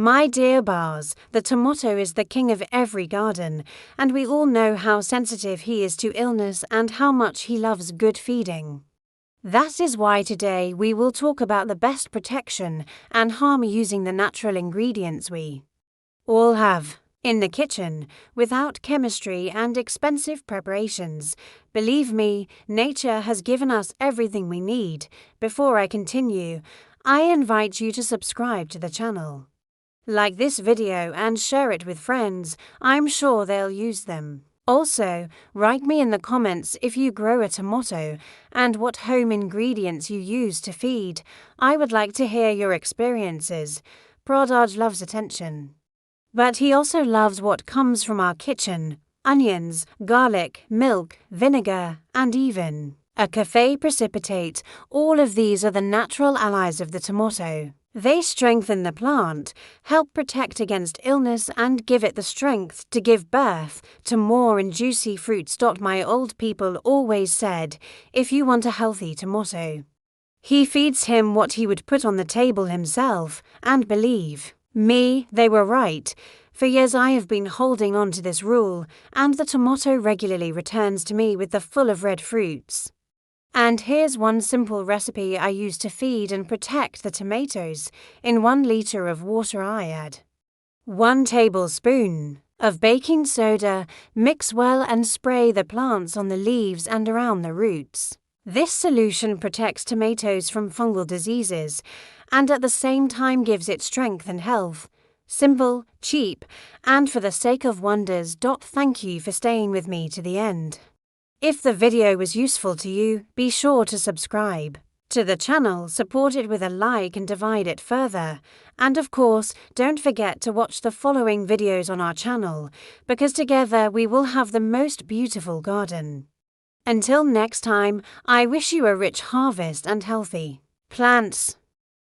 My dear Bars, the tomato is the king of every garden, and we all know how sensitive he is to illness and how much he loves good feeding. That is why today we will talk about the best protection and harm using the natural ingredients we all have in the kitchen, without chemistry and expensive preparations. Believe me, nature has given us everything we need. Before I continue, I invite you to subscribe to the channel. Like this video and share it with friends. I'm sure they'll use them. Also, write me in the comments if you grow a tomato and what home ingredients you use to feed. I would like to hear your experiences. Prodaj loves attention. But he also loves what comes from our kitchen: onions, garlic, milk, vinegar, and even a cafe precipitate. All of these are the natural allies of the tomato. They strengthen the plant, help protect against illness, and give it the strength to give birth to more and juicy fruits. My old people always said, if you want a healthy tomato, he feeds him what he would put on the table himself, and believe me, they were right. For years I have been holding on to this rule, and the tomato regularly returns to me with the full of red fruits. And here's one simple recipe I use to feed and protect the tomatoes. In 1 liter of water I add 1 tablespoon of baking soda, mix well and spray the plants on the leaves and around the roots. This solution protects tomatoes from fungal diseases and at the same time gives it strength and health. Simple, cheap, and for the sake of wonders. Thank you for staying with me to the end. If the video was useful to you, be sure to subscribe to the channel, support it with a like and divide it further. And of course, don't forget to watch the following videos on our channel, because together we will have the most beautiful garden. Until next time, I wish you a rich harvest and healthy plants.